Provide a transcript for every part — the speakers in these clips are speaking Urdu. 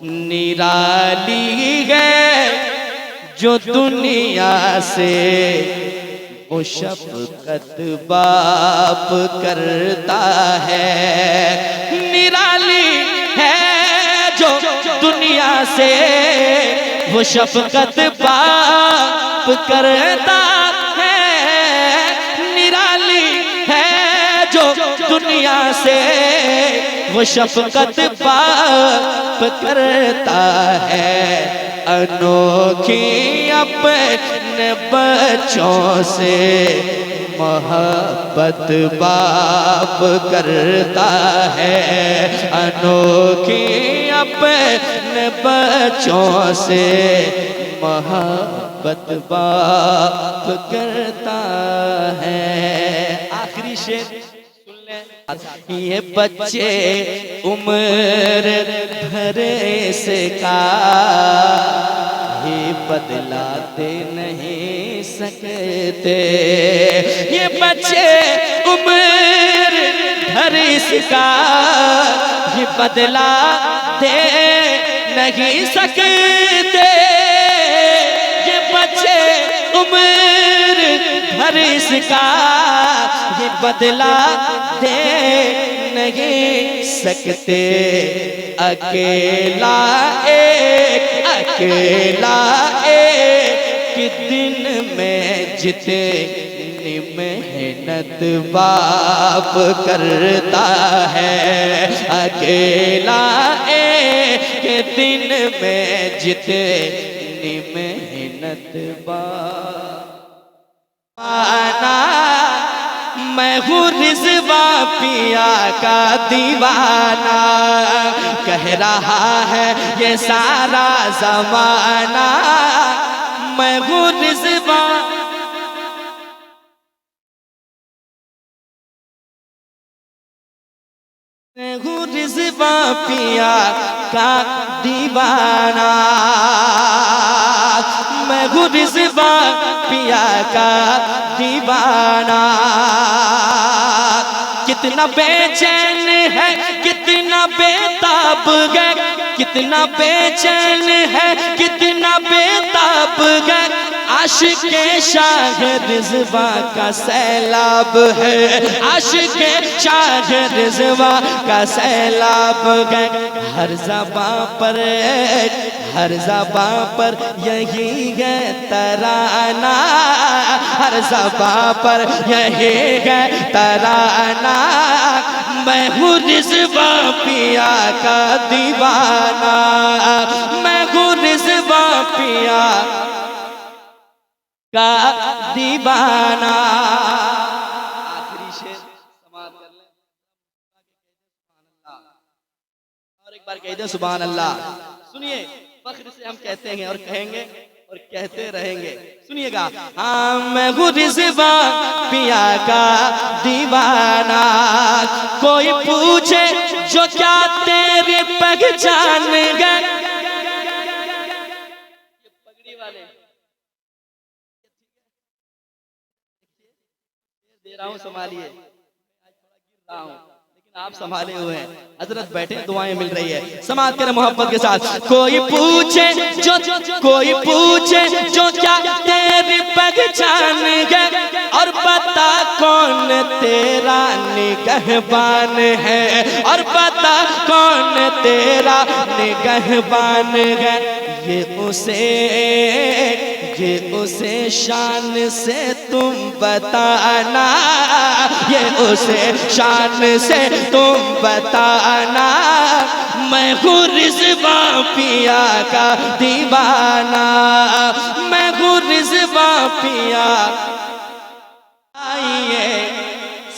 نرالی ہے جو دنیا سے وہ شفقت باپ کرتا ہے، نرالی ہے جو دنیا سے وہ شفقت باپ کرتا ہے، نرالی ہے جو دنیا سے وہ شفقت باپ کرتا ہے، انوکھی اپنے بچوں سے محبت باپ کرتا ہے، انوکھی اپنے بچوں سے محبت باپ کرتا ہے۔ آخری شعر سن لیں۔ یہ بچے عمر بھر اس کا ہی بدلاتے نہیں سکتے، یہ بچے عمر بھر اس کا ہی بدلا دے نہیں سکتے، یہ بچے عمر بھر اس کا یہ بدلا دے نہیں سکتے، اکیلا ایک دن میں جتنی محنت باپ کرتا ہے، اکیلا ایک دن میں جتنی محنت باپ آنا، میں ہوں رضوان پیا کا دیوانہ، کہہ رہا ہے یہ سارا زمانہ، میں ہوں رضوان پیا کا دیوانہ، میں ہوں رضوان پیا کا دیوانہ، کتنا بے چین ہے کتنا بے تاب ہے، کتنا بے چین ہے کتنا بے تاب ہے، عاشق شاہ رضوان کا سیلاب ہے، عاشق شاہ رضوان کا سیلاب ہے، ہر زباں پر یہی ہے ترانہ، ہر زباں پر یہی ہے ترانہ، میں ہوں رضوان پیا کا دیوانہ، میں ہوں رضوان پیا کا دیوانہ۔ آخری شعر سماعت کر لیں، اور ایک بار کہہ دیں سبحان اللہ۔ سنیے، فخر سے ہم کہتے ہیں اور کہیں گے اور کہتے رہیں گے، سنیے گا۔ ہاں میں ہوں رضوان پیا کا دیوانہ، کوئی پوچھے جو کیا تیری پہچان ہے، پگڑی والے دے رہا ہوں سنبھالیے، لیکن آپ سنبھالے ہوئے ہیں، حضرت بیٹھے دعائیں مل رہی ہے، سماعت کریں محبت کے ساتھ۔ کوئی پوچھے جو کیا تیری پہچان ہے، اور بتا کون تیرا نگہبان ہے، اور بتا کون تیرا نگہبان ہے، یہ اسے شان سے تم بتانا، یہ اسے شان سے تم بتانا، میں ہوں رضوان پیا کا دیوانہ، میں ہوں رضوان پیا۔ آئیے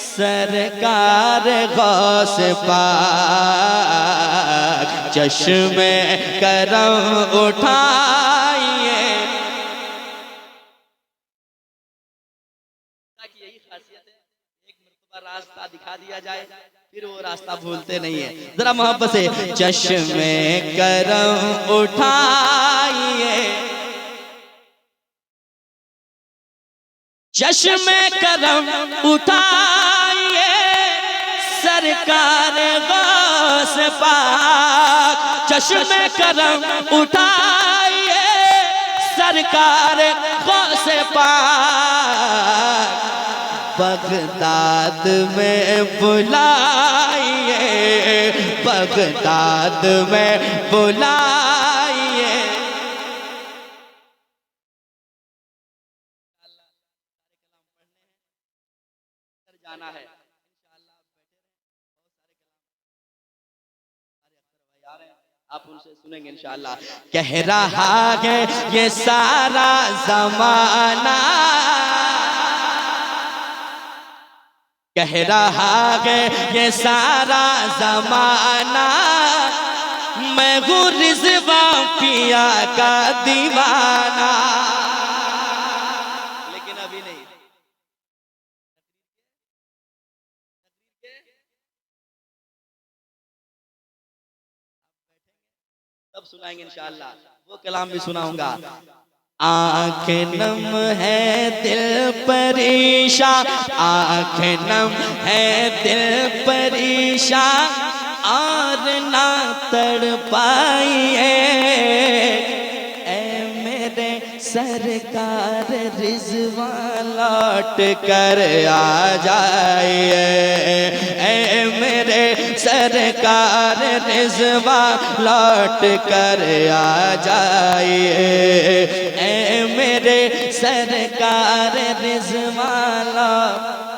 سرکار غوث پاک چشم کرم اٹھائیے، یہی خاصیت ہے، ایک مرتبہ راستہ دکھا دیا جائے پھر وہ راستہ بھولتے نہیں ہیں، ذرا محبت سے۔ چشم کرم اٹھائیے، چشم کرم اٹھائیے، سرکار غوث پاک چشم کرم اٹھائیے سرکار غوث پاک بغداد میں بلائیے بغداد میں بلائیے جانا ہے آپ ان سے سنیں گے انشاءاللہ کہہ رہا ہے یہ سارا زمانہ کہہ رہا ہے یہ سارا زمانہ میں ہوں رضوان پیا کا دیوانہ لیکن ابھی نہیں سب سنائیں گے انشاءاللہ وہ کلام بھی سناؤں گا آنکھ نم ہے دل پریشان آنکھ نم ہے دل پریشان اور نہ تڑ پائیے اے میرے سرکار رضوان لوٹ کر آ جائیے اے میرے سرکار رضوان لوٹ کر آ جائیے اے میرے سرکار رضوان لوٹ